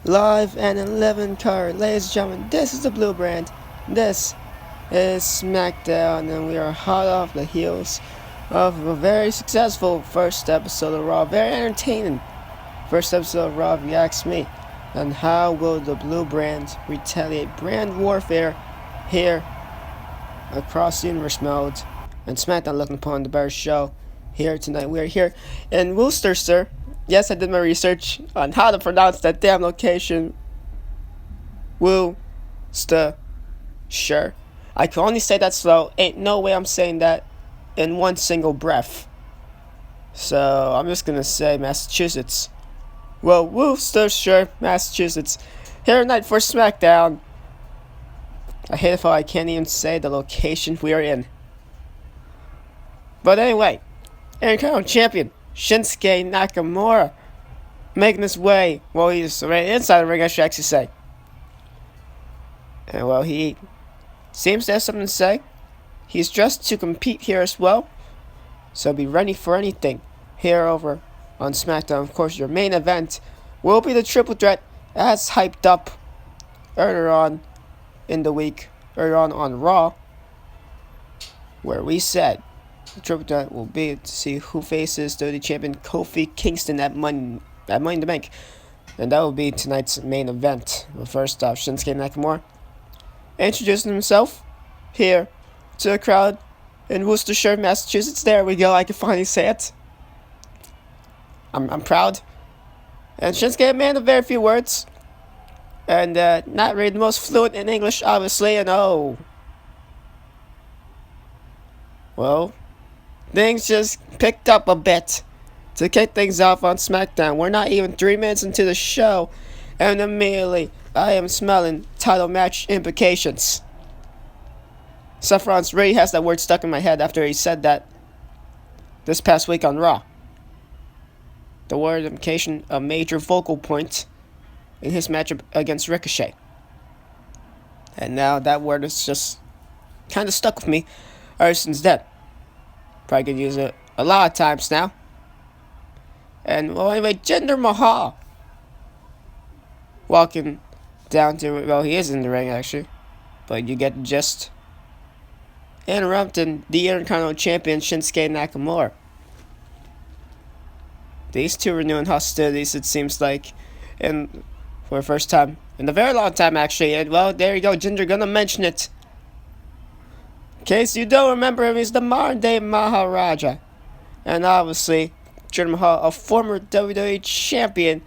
live and 11 card. Ladies and gentlemen, this is the Blue Brand. This is SmackDown, and we are hot off the heels of a very successful first episode of Raw. Very entertaining first episode of Raw, if you ask me. And how will the Blue Brand retaliate brand warfare here across the universe mode? And SmackDown looking upon the better show here tonight. We are here in Worcester. Yes, I did my research on how to pronounce that damn location. Worcester. Sure. I can only say that slow. Ain't no way I'm saying that in one single breath. So I'm just gonna say Massachusetts. Well, Worcestershire, Massachusetts. Here tonight for SmackDown. I hate it how I can't even say the location we are in. But anyway, Inaugural Champion Shinsuke Nakamura making his way. Well, he's right inside the ring, I should actually say. And well, he seems to have something to say. He's dressed to compete here as well, so be ready for anything here over on SmackDown. Of course, your main event will be the triple threat as hyped up earlier on in the week, earlier on Raw, where we said the triple threat will be to see who faces WWE Champion Kofi Kingston at Money in the Bank. And that will be tonight's main event. But first off, Shinsuke Nakamura introducing himself here to the crowd in Worcestershire, Massachusetts. There we go, I can finally say it. I'm proud. And Shinsuke, a man of very few words. And not really the most fluent in English, obviously. And well, things just picked up a bit to kick things off on SmackDown. We're not even 3 minutes into the show, and immediately I am smelling title match implications. Seth Rollins really has that word stuck in my head after he said that this past week on Raw. The word implication, a major vocal point in his matchup against Ricochet. And now that word is just kind of stuck with me ever since then. Probably gonna use it a lot of times now. And well, anyway, Jinder Mahal walking down to, well, he is in the ring actually, but you get the gist. Interrupting the Intercontinental Champion Shinsuke Nakamura. These two renewing hostilities, it seems like, and for the first time in a very long time actually. And well, there you go, Jinder gonna mention it. In case you don't remember him, he's the modern day Maharaja. And obviously, Jinder Mahal, a former WWE champion,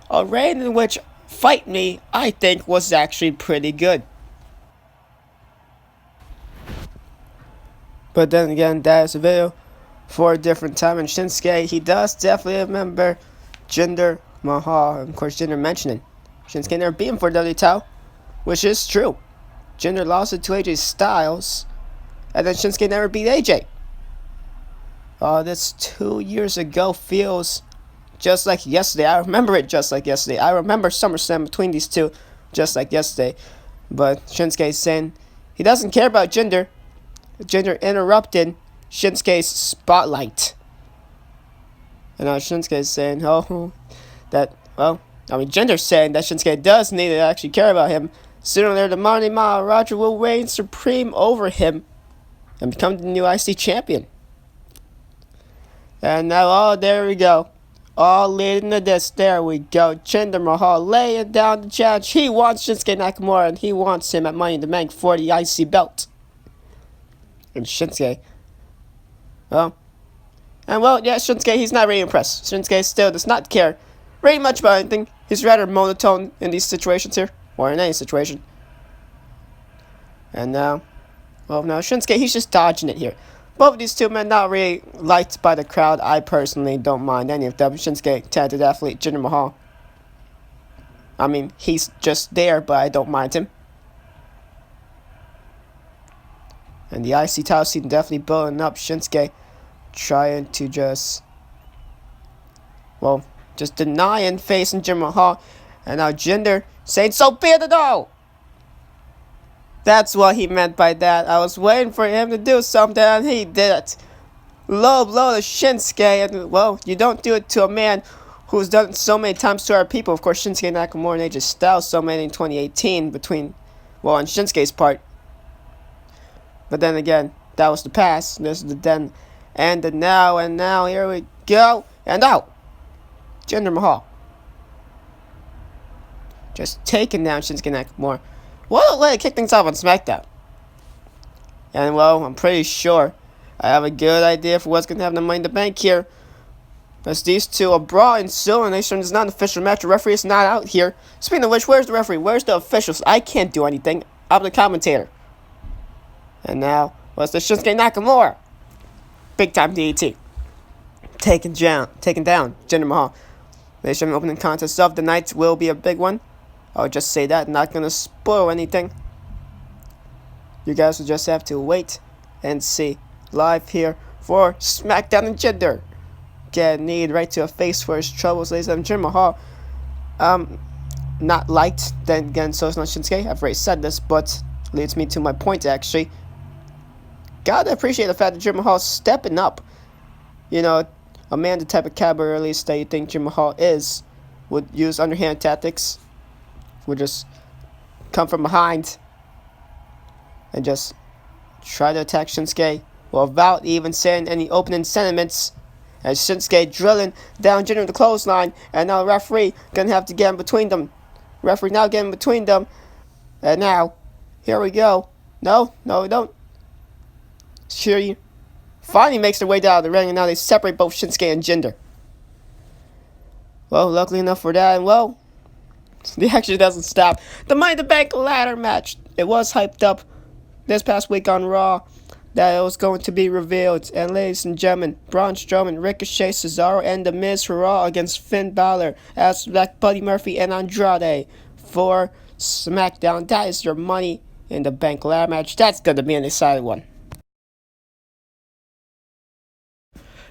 a reign in which, Fight Me, I think was actually pretty good. But then again, that is a video for a different time. And Shinsuke, he does definitely remember Jinder Mahal. And of course, Jinder mentioning Shinsuke never beat him for WWE title, which is true. Jinder lost it to AJ Styles, and then Shinsuke never beat AJ. Oh, this 2 years ago feels just like yesterday. I remember it just like yesterday. I remember SummerSlam between these two just like yesterday. But Shinsuke saying he doesn't care about Jinder. Jinder interrupted Shinsuke's spotlight. And now Shinsuke is saying, Jinder's saying that Shinsuke does need to actually care about him. Sooner or later, the Money Maharaja will reign supreme over him and become the new IC champion. And now, there we go. All leading to this. There we go. Jinder Mahal laying down the challenge. He wants Shinsuke Nakamura, and he wants him at Money in the Bank for the IC belt. And Shinsuke, Shinsuke, he's not really impressed. Shinsuke still does not care very much about anything. He's rather monotone in these situations here, or in any situation. And now Shinsuke, he's just dodging it here. Both of these two men not really liked by the crowd. I personally don't mind any of them. Shinsuke, talented athlete, Jinder Mahal. I mean, he's just there, but I don't mind him. And the IC title scene definitely building up. Shinsuke trying to just deny and facing Jinder Mahal. And now Jinder saying, so be it all. That's what he meant by that. I was waiting for him to do something, and he did it. Low blow to Shinsuke, and well, you don't do it to a man who's done it so many times to our people. Of course, Shinsuke Nakamura and AJ Styles so many in 2018 between, well, on Shinsuke's part. But then again, that was the past. This is the then and the now. And now, here we go. And out. Jinder Mahal. Just taking down Shinsuke Nakamura. What a way to kick things off on SmackDown. And, well, I'm pretty sure I have a good idea for what's going to happen in Money in the Bank here. As these two are brawling still, and it's not an official match. The referee is not out here. Speaking of which, where's the referee? Where's the officials? I can't do anything. I'm the commentator. And now, what's the Shinsuke Nakamura? Big time DDT. Taking down Jinder Mahal. Ladies and gentlemen, opening contest of the night will be a big one. I'll just say that, not going to spoil anything. You guys will just have to wait and see. Live here for SmackDown and Jinder. Get need right to a face for his troubles, ladies and gentlemen. Jinder Mahal, not liked. Then again, so is not Shinsuke. I've already said this, but leads me to my point actually. Gotta appreciate the fact that Jinder Mahal stepping up. You know, a man the type of caliber, at least that you think Jinder Mahal is, would use underhand tactics. Would just come from behind and just try to attack Shinsuke without even saying any opening sentiments. As Shinsuke drilling down Jinder with the clothesline, and now the referee gonna have to get in between them. Referee now getting between them, and now here we go. No, we don't. Shuri finally makes their way down the ring, and now they separate both Shinsuke and Jinder. Well, luckily enough for that, and well, the action doesn't stop. The Money in the Bank ladder match. It was hyped up this past week on Raw that it was going to be revealed. And ladies and gentlemen, Braun Strowman, Ricochet, Cesaro, and The Miz for Raw against Finn Balor, as like Buddy Murphy and Andrade for SmackDown. That is your Money in the Bank ladder match. That's going to be an exciting one.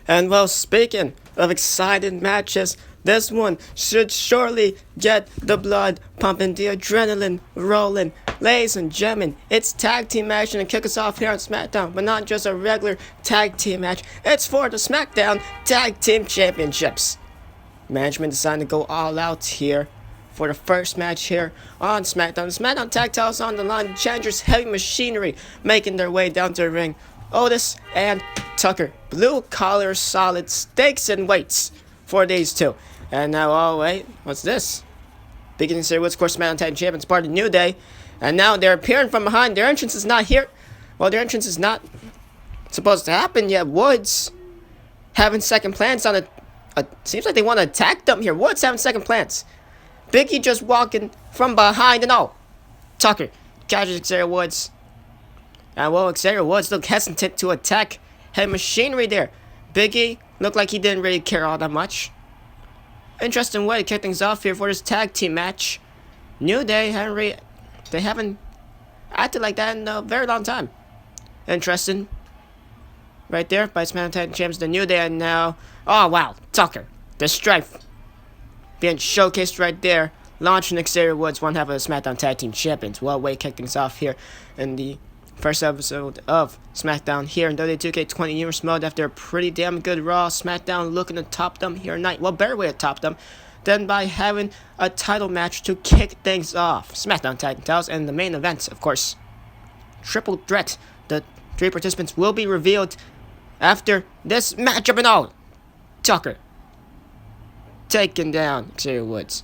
And well, speaking of exciting matches, this one should surely get the blood pumping, the adrenaline rolling. Ladies and gentlemen, it's tag team action to kick us off here on SmackDown, but not just a regular tag team match. It's for the SmackDown Tag Team Championships. Management decided to go all out here for the first match here on SmackDown. The SmackDown tag titles on the line. Challengers Heavy Machinery making their way down to the ring. Otis and Tucker. Blue collar solid stakes and weights for these two. And now, oh wait, what's this? Beginning to say what's, of course, SmackDown Tag Team Champions, part of New Day. And now they're appearing from behind. Their entrance is not here. Well, their entrance is not supposed to happen yet. Woods having second plans on it. Seems like they want to attack them here. Woods having second plans. Big E just walking from behind. And oh, Tucker catches Xavier Woods. And well, Xavier Woods looked hesitant to attack Heavy Machinery there. Big E looked like he didn't really care all that much. Interesting way to kick things off here for this tag team match. New Day they haven't acted like that in a very long time. Interesting. Right there by SmackDown Tag Team Champions, the New Day, and now, oh wow, Tucker, the strength being showcased right there, launching Xavier Woods, one half of the SmackDown Tag Team Champions. Well, way to kick things off here in the first episode of SmackDown here in WWE 2k20 Universe Mode after a pretty damn good Raw. SmackDown looking to top them here tonight. Well, better way to top them than by having a title match to kick things off. SmackDown Tag Team titles and the main event, of course. Triple threat. The three participants will be revealed after this matchup and all. Tucker taking down Xavier Woods.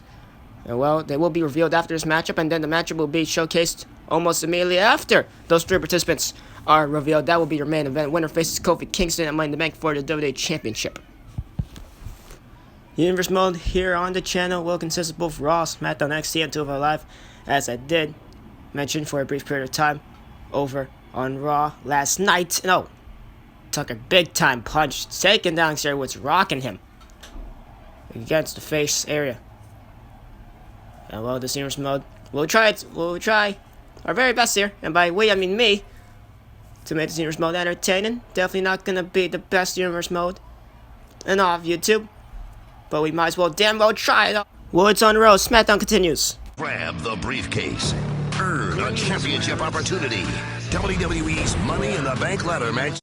And well, they will be revealed after this matchup, and then the matchup will be showcased almost immediately after those three participants are revealed. That will be your main event. Winner faces Kofi Kingston at Money in the Bank for the WWE Championship. Universe Mode here on the channel will consist of both Raw, SmackDown, NXT, and 2 of our Live, as I did mention for a brief period of time over on Raw last night. No, Tucker big time punch, taking down Xavier Woods, rocking him against the face area. And well, this Universe Mode, we'll try our very best here, and by we I mean me, to make this Universe Mode entertaining. Definitely not gonna be the best Universe Mode in all of YouTube, but we might as well damn well try it. Woods on row, SmackDown continues. Grab the briefcase. Earn a championship opportunity. WWE's Money in the Bank ladder match.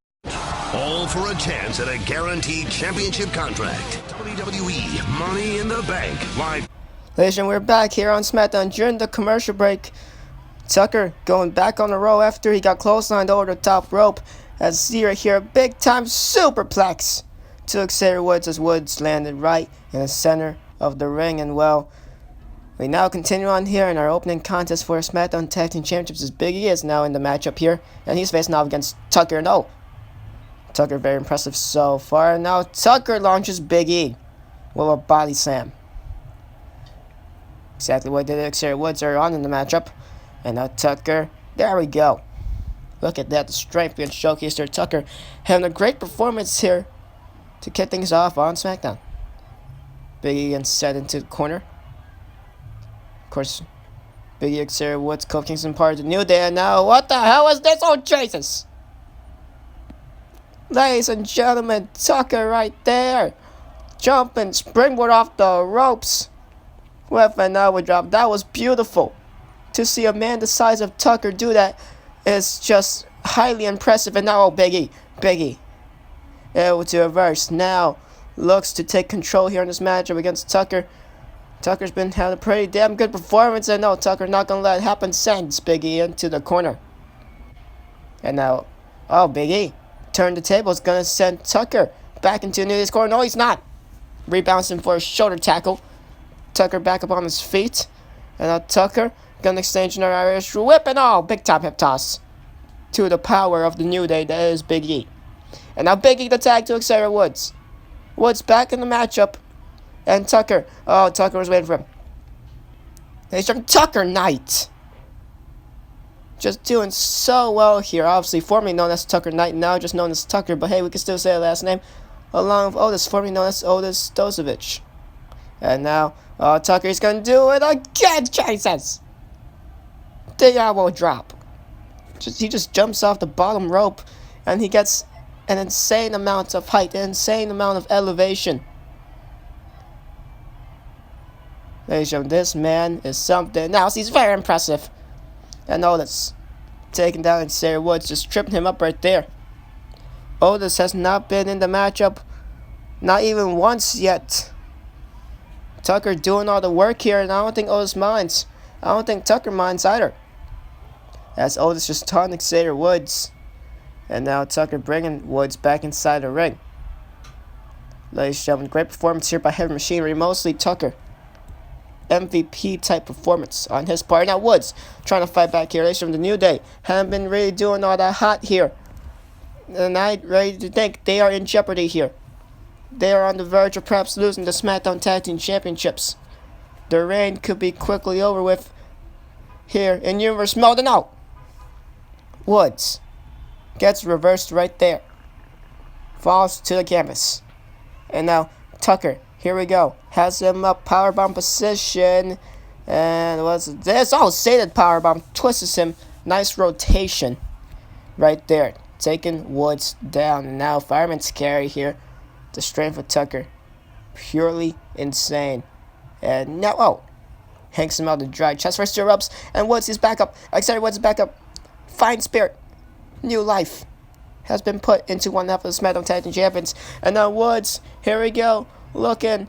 All for a chance at a guaranteed championship contract. WWE Money in the Bank. Live. Ladies and gentlemen, we're back here on SmackDown during the commercial break. Tucker going back on the row after he got clotheslined over the top rope. As see right here, a big time superplex to Xavier Woods as Woods landed right in the center of the ring. And well, we now continue on here in our opening contest for SmackDown Tag Team Championships as Big E is now in the matchup here. And he's facing off against Tucker. And oh, Tucker very impressive so far. And now Tucker launches Big E with a body slam. Exactly what did Xavier Woods earlier on in the matchup. And now Tucker, there we go. Look at that, the strength being showcased here. Tucker having a great performance here to kick things off on SmackDown. Big E gets set into the corner. Of course, Big E, Xavier Woods, Kofi Kingston part of the New Day. And now, what the hell is this? Oh, Jesus! Ladies and gentlemen, Tucker right there. Jumping, springboard off the ropes with an elbow drop. That was beautiful. To see a man the size of Tucker do that is just highly impressive. And now, oh, Big E, able to reverse. Now looks to take control here in this matchup against Tucker. Tucker's been having a pretty damn good performance. And no, Tucker not going to let it happen. Sends Big E into the corner. And now, oh, Big E turned the table. Is going to send Tucker back into New Day's corner. No, he's not. Rebounds him for a shoulder tackle. Tucker back up on his feet. And now Tucker going to exchange an Irish whip. And oh, big top hip toss to the power of the New Day. That is Big E. And now Big E the tag to Xavier Woods. Woods back in the matchup. And Tucker. Oh, Tucker was waiting for him. He's from Tucker Knight. Just doing so well here. Obviously, formerly known as Tucker Knight. Now just known as Tucker. But hey, we can still say the last name. Along with Otis, formerly known as Otis Dosovich. And now, Tucker's going to do it again. Jesus. The elbow drop. He just jumps off the bottom rope. And he gets an insane amount of height. An insane amount of elevation. Ladies and gentlemen, this man is something else. He's very impressive. And Otis taking down Xavier Woods, just tripping him up right there. Otis has not been in the matchup, not even once yet. Tucker doing all the work here, and I don't think Otis minds. I don't think Tucker minds either. As Otis just taunting Xavier Woods. And now Tucker bringing Woods back inside the ring. Ladies and gentlemen, great performance here by Heavy Machinery, mostly Tucker. MVP type performance on his part. Now Woods trying to fight back here. Ladies from the New Day haven't been really doing all that hot here. And I'm ready to think they are in jeopardy here. They are on the verge of perhaps losing the SmackDown Tag Team Championships. Their reign could be quickly over with here in Universe Mode. And no! Woods gets reversed right there. Falls to the canvas. And now Tucker, here we go. Has him up, powerbomb position. And what's this? Oh, sated powerbomb. Twists him. Nice rotation right there. Taking Woods down. And now fireman's carry here. The strength of Tucker. Purely insane. And now, oh. Hanks him out to dry. Chest first to ropes. And Woods is back up. Xavier Woods is back up. Fine spirit. New life has been put into one half of the SmackDown Tag Team Champions. And now Woods, here we go. Looking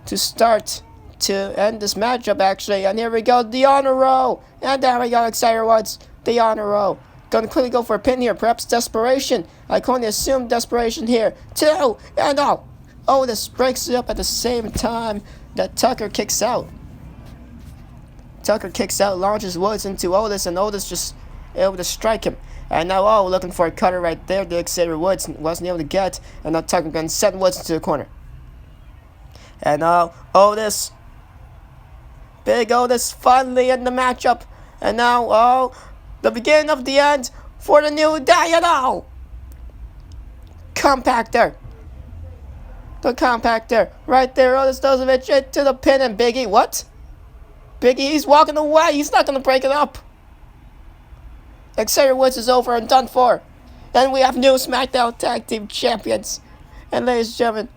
to start to end this matchup, actually. And here we go, the honor row. And there we go, Xavier Woods, the honor row. Gonna quickly go for a pin here, perhaps desperation. I can only assume desperation here. 2, and oh. Otis breaks it up at the same time that Tucker kicks out. Tucker kicks out, launches Woods into Otis, and Otis just able to strike him. And now, oh, looking for a cutter right there that Xavier Woods wasn't able to get. And now Tucker gonna send Woods into the corner. And now Otis, Big Otis finally in the matchup. And now, oh, the beginning of the end for the New Day. And oh, compactor. The compactor right there. Otis Dosovich into the pin. And Big E, what? Big E, he's walking away. He's not going to break it up. Xavier Woods is over and done for. And we have new SmackDown Tag Team Champions. And ladies and gentlemen,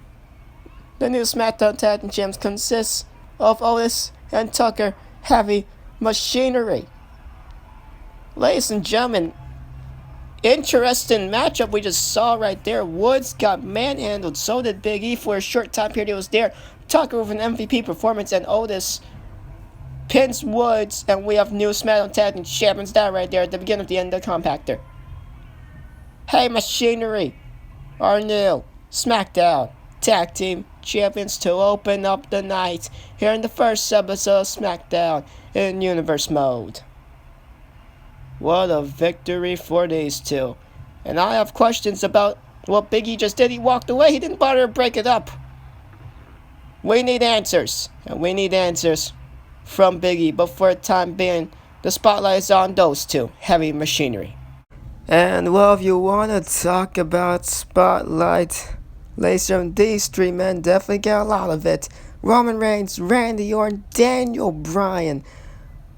the new SmackDown Tag Team Champions consists of Otis and Tucker Heavy Machinery. Ladies and gentlemen, interesting matchup we just saw right there. Woods got manhandled. So did Big E for a short time period he was there. Tucker with an MVP performance, and Otis pins Woods, and we have new SmackDown Tag Team Champions that right there at the beginning of the end of the compactor. Hey, Machinery, our new SmackDown Tag Team Champions to open up the night here in the first episode of SmackDown in Universe Mode. What a victory for these two. And I have questions about what Big E just did. He walked away. He didn't bother to break it up. We need answers. And we need answers from Big E. But for the time being, the spotlight is on those two. Heavy Machinery. And well, if you want to talk about spotlight, ladies and gentlemen, these three men definitely get a lot of it. Roman Reigns, Randy Orton, Daniel Bryan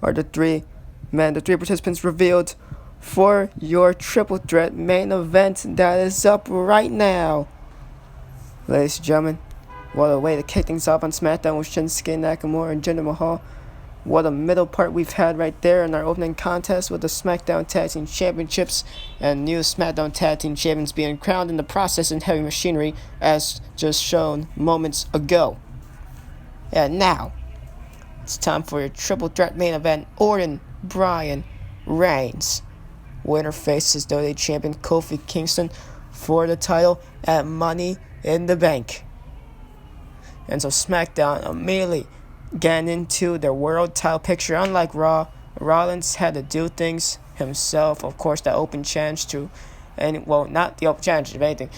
are the three participants revealed for your triple threat main event that is up right now. Ladies and gentlemen, what a way to kick things off on SmackDown with Shinsuke Nakamura and Jinder Mahal. What a middle part we've had right there in our opening contest with the SmackDown Tag Team Championships and new SmackDown Tag Team Champions being crowned in the process in Heavy Machinery as just shown moments ago. And now, it's time for your triple threat main event. Orton, Bryan, Reigns. Winner faces WWE Champion Kofi Kingston for the title at Money in the Bank. And so SmackDown immediately getting into their world title picture. Unlike Raw, Rollins had to do things himself. Of course, that open challenge to, and well, not the open challenge, if anything.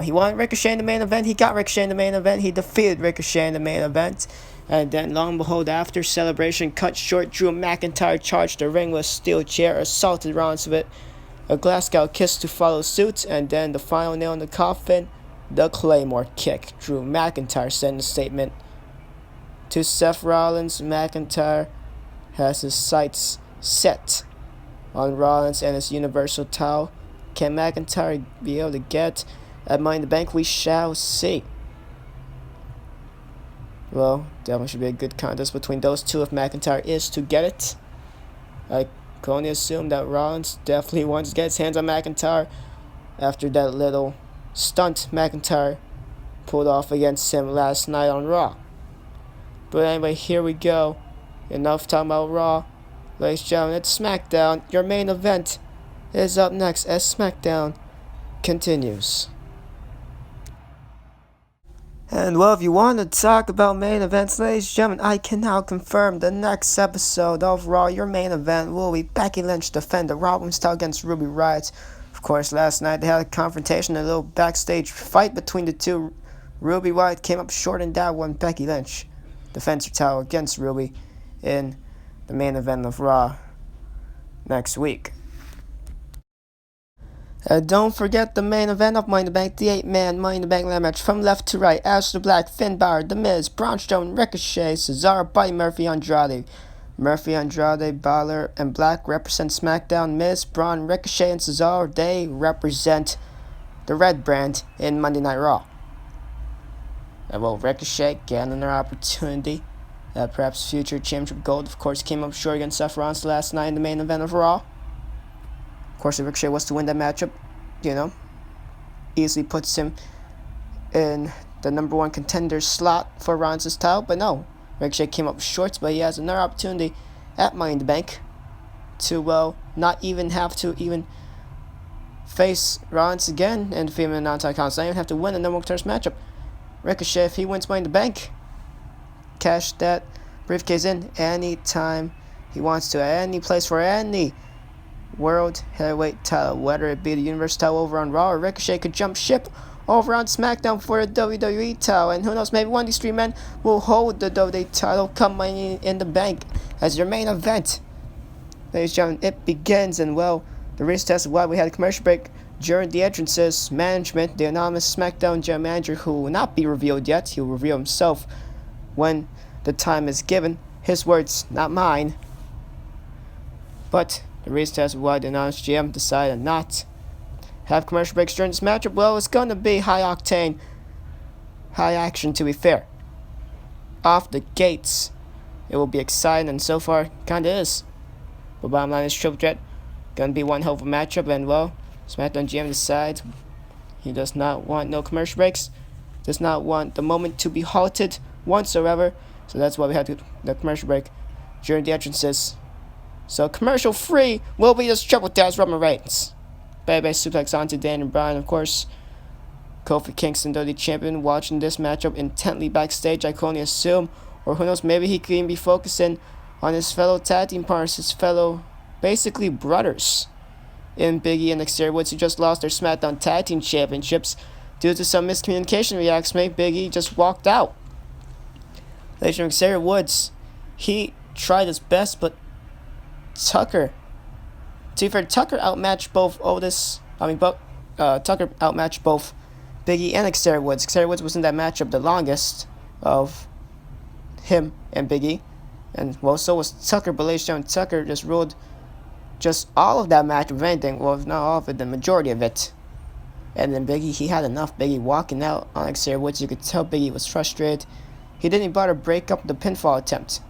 He wanted Ricochet in the main event. He got Ricochet in the main event. He defeated Ricochet in the main event. And then, lo and behold, after celebration cut short, Drew McIntyre charged the ring with a steel chair, assaulted Rollins with a Glasgow kiss to follow suit, and then the final nail in the coffin, the Claymore kick. Drew McIntyre said in a statement to Seth Rollins, McIntyre has his sights set on Rollins and his Universal title. Can McIntyre be able to get at Money in the Bank? We shall see. Well, definitely should be a good contest between those two if McIntyre is to get it. I can only assume that Rollins definitely wants to get his hands on McIntyre after that little stunt McIntyre pulled off against him last night on Raw. But anyway, here we go. Enough talking about Raw. Ladies and gentlemen, it's SmackDown. Your main event is up next as SmackDown continues. And well, if you want to talk about main events, ladies and gentlemen, I can now confirm the next episode of Raw, your main event, will be Becky Lynch defend the Raw Women's title against Ruby Riott. Of course, last night they had a confrontation, a little backstage fight between the two. Ruby Riott came up short in that one. Becky Lynch defends her title against Ruby in the main event of Raw next week. Don't forget the main event of Money in the Bank, the 8-man Money in the Bank ladder match from left to right. Aleister Black, Finn Balor, The Miz, Braun Strowman, Ricochet, Cesaro, Buddy Murphy, Andrade. Murphy, Andrade, Balor, and Black represent SmackDown. Miz, Braun, Ricochet, and Cesaro, they represent the Red brand in Monday Night Raw. And well, Ricochet getting another opportunity at perhaps future championship gold. Of course, came up short against Seth Rollins last night in the main event of Raw. Of course, if Ricochet was to win that matchup, easily puts him in the number one contender slot for Rollins' title. But no, Ricochet came up short, but he has another opportunity at Money in the Bank to, well, not even have to face Rollins again and defeat him in a non-title contest. Not even have to win a number one contender matchup. Ricochet, if he wins Money in the Bank, cash that briefcase in anytime he wants to, at any place for any World Heavyweight title, whether it be the Universal title over on Raw, or Ricochet could jump ship over on SmackDown for the WWE title. And who knows, maybe one of these three men will hold the WWE title come Money in the Bank as your main event. Ladies and gentlemen, it begins, and well, the reason as to why we had a commercial break during the entrances, management, the anonymous SmackDown general manager, who will not be revealed yet, he will reveal himself when the time is given. His words, not mine. But the reason as to why the anonymous GM decided not have commercial breaks during this matchup, well, it's going to be high octane, high action, to be fair. Off the gates, it will be exciting, and so far, kinda is. But bottom line is triple threat, gonna be one hell of a matchup, and well, SmackDown GM decides he does not want no commercial breaks, does not want the moment to be halted whatsoever. So that's why we had the commercial break during the entrances. So commercial free will be this Triple Threat Roman Reigns. Baby suplex onto Daniel Bryan, of course. Kofi Kingston, WWE Champion, watching this matchup intently backstage, I can only assume. Or who knows, maybe he could even be focusing on his fellow tag team partners, his fellow, basically, brothers. In Big E and Xavier Woods, who just lost their SmackDown Tag Team Championships due to some miscommunication reacts made. Big E just walked out. Ladies and Xavier Woods, he tried his best, but Tucker, to be fair, Tucker outmatched both Tucker outmatched both Big E and Xavier Woods. Xavier Woods was in that matchup the longest of him and Big E. And, well, so was Tucker, but ladies and gentlemen, Tucker just ruled just all of that match, if anything. Well, if not all of it, the majority of it. And then Big E, he had enough. Big E walking out on Xavier Woods. You could tell Big E was frustrated. He didn't even bother to break up the pinfall attempt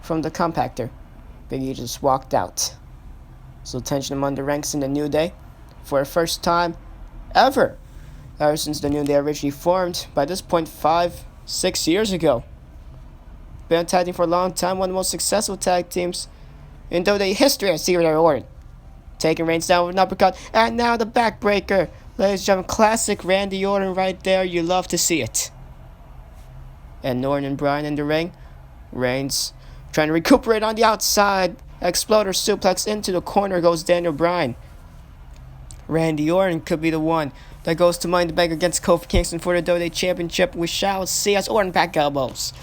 from the compactor. Big E just walked out. So tension among the ranks in the New Day for the first time ever since the New Day originally formed. By this point, 5-6 years ago. Been tag team for a long time, one of the most successful tag teams in WWE history at Secret Orton. Taking Reigns down with an uppercut, and now the backbreaker. Ladies and gentlemen, classic Randy Orton right there. You love to see it. And Orton and Bryan in the ring. Reigns trying to recuperate on the outside. Exploder suplex into the corner goes Daniel Bryan. Randy Orton could be the one that goes to Money in the Bank against Kofi Kingston for the WWE Championship. We shall see as Orton back elbows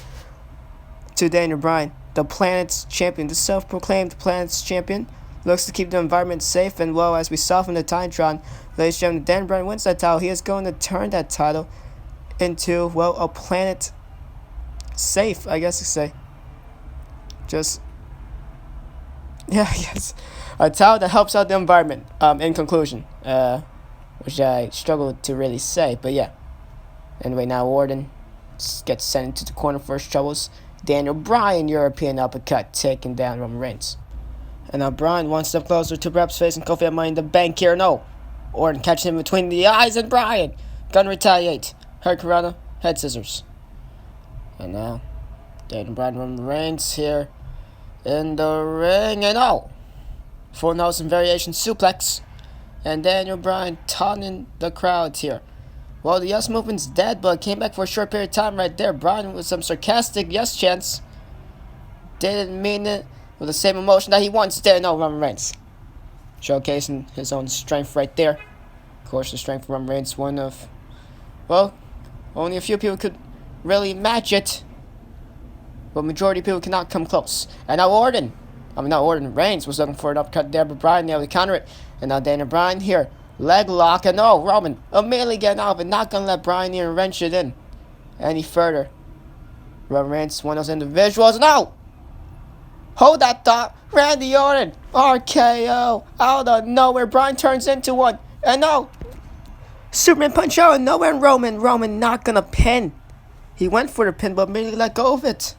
to Daniel Bryan, the Planet's champion, the self-proclaimed Planet's champion, looks to keep the environment safe. And, well, as we saw from the Titantron, ladies and gentlemen, Daniel Bryan wins that title. He is going to turn that title into, well, a Planet safe, I guess to say. Just, yeah, I guess. A title that helps out the environment, in conclusion. Which I struggle to really say, but yeah. Anyway, now Orton gets sent into the corner for his troubles. Daniel Bryan, European uppercut, taking down Roman Reigns. And now Bryan one step closer to perhaps facing Kofi at Money in the Bank here. No. Orton catches him between the eyes, and Bryan gonna retaliate. Hurricanrana, head scissors. And now Daniel Bryan, Roman Reigns here in the ring. And oh! Full nose and variation suplex. And Daniel Bryan taunting the crowd here. Well, the yes movement's dead, but came back for a short period of time right there. Bryan with some sarcastic yes chants. Didn't mean it with the same emotion that he once did. No, Roman Reigns. Showcasing his own strength right there. Of course, the strength of Roman Reigns, one of, well, only a few people could really match it. But majority of people cannot come close. And now Reigns was looking for an uppercut there, but Bryan able to counter it. And now Daniel Bryan here. Leg lock, and no, Roman immediately getting out, but not gonna let Bryan even wrench it in any further. Roman Reigns, one of those individuals. No! Hold that thought. Randy Orton, RKO, out of nowhere. Bryan turns into one, and no! Superman punch out of nowhere, and Roman not gonna pin. He went for the pin, but immediately let go of it.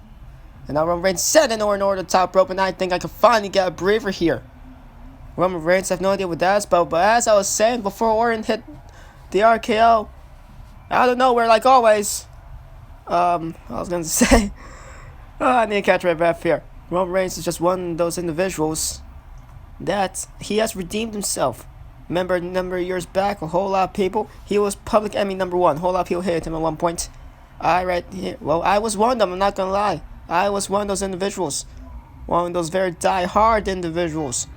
And now Roman Reigns sending Orton over the top rope, and I think I can finally get a breather here. Roman Reigns, I have no idea what that's about, but as I was saying before Orton hit the RKO, out of nowhere, like always, I was going to say, I need to catch my breath here. Roman Reigns is just one of those individuals that he has redeemed himself. Remember a number of years back, a whole lot of people, he was public enemy number one. A whole lot of people hated him at one point. I was one of them, I'm not going to lie. I was one of those individuals. One of those very die-hard individuals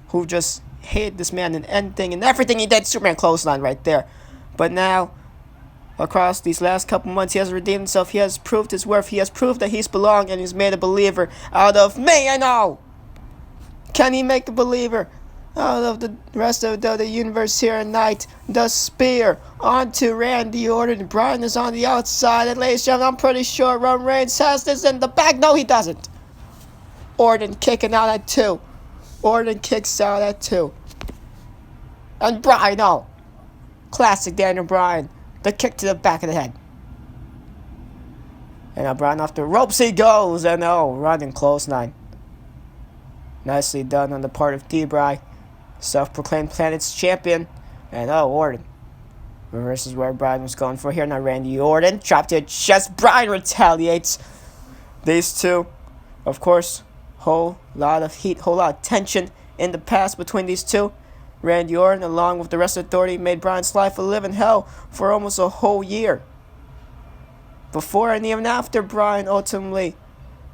who just hated this man and anything and everything he did. Superman clothesline right there. But now, across these last couple months, he has redeemed himself. He has proved his worth. He has proved that he's belonged, and he's made a believer out of me. I know. Can he make a believer out of the rest of the universe here tonight? The spear onto Randy Orton. Bryan is on the outside, and ladies and gentlemen, I'm pretty sure Roman Reigns has this in the bag. No, he doesn't. Orton kicking out at 2. Orton kicks out at 2. And Bryan, oh. Classic Daniel Bryan. The kick to the back of the head. And now Bryan off the ropes he goes. And oh, running clothesline. Nicely done on the part of D-Bry. Self-proclaimed Planet's champion. And Orton. Reverses where Bryan was going for here. Now Randy Orton. Drop to the chest. Bryan retaliates. These two, of course, whole lot of heat, whole lot of tension in the past between these two. Randy Orton, along with the rest of the Authority, made Bryan's life a living hell for almost a whole year. Before and even after Bryan ultimately,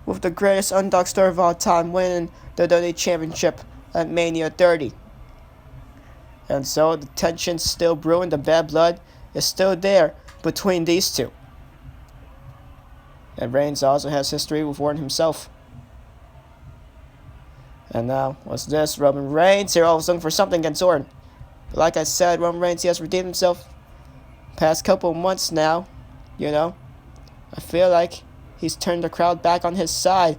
with the greatest underdog story of all time, winning the WWE Championship at Mania 30. And so the tension's still brewing, the bad blood is still there between these two. And Reigns also has history with Orton himself. And now, what's this? Roman Reigns here, always looking for something against Orton. But like I said, Roman Reigns, he has redeemed himself past couple months now. You know, I feel like he's turned the crowd back on his side.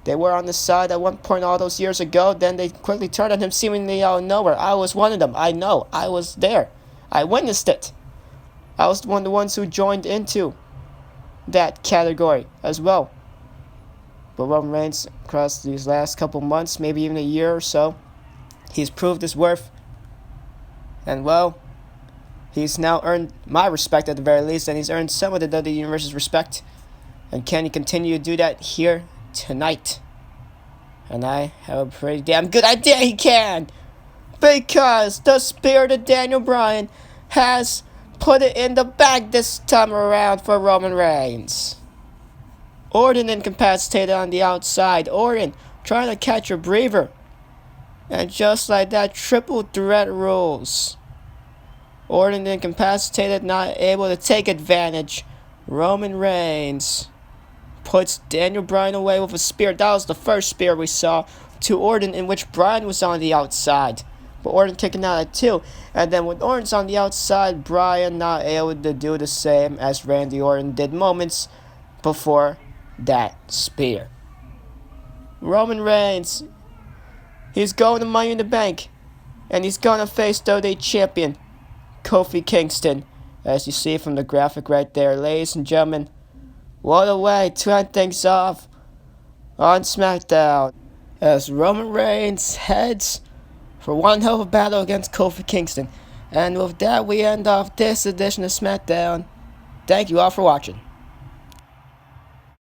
They were on the side at one point all those years ago. Then they quickly turned on him seemingly out of nowhere. I was one of them. I know. I was there. I witnessed it. I was one of the ones who joined into that category as well. But Roman Reigns, across these last couple months, maybe even a year or so, he's proved his worth. And well, he's now earned my respect at the very least, and he's earned some of the WWE Universe's respect. And can he continue to do that here tonight? And I have a pretty damn good idea he can! Because the spirit of Daniel Bryan has put it in the bag this time around for Roman Reigns. Orton incapacitated on the outside. Orton trying to catch a breather. And just like that, triple threat rules. Orton incapacitated, not able to take advantage. Roman Reigns puts Daniel Bryan away with a spear. That was the first spear we saw to Orton, in which Bryan was on the outside. But Orton kicking out at 2. And then when Orton's on the outside, Bryan not able to do the same as Randy Orton did moments before that spear. Roman Reigns, he's going to Money in the Bank. And he's going to face WWE Champion Kofi Kingston. As you see from the graphic right there, ladies and gentlemen. What a way to end things off on SmackDown. As Roman Reigns heads for one hell of a battle against Kofi Kingston. And with that, we end off this edition of SmackDown. Thank you all for watching.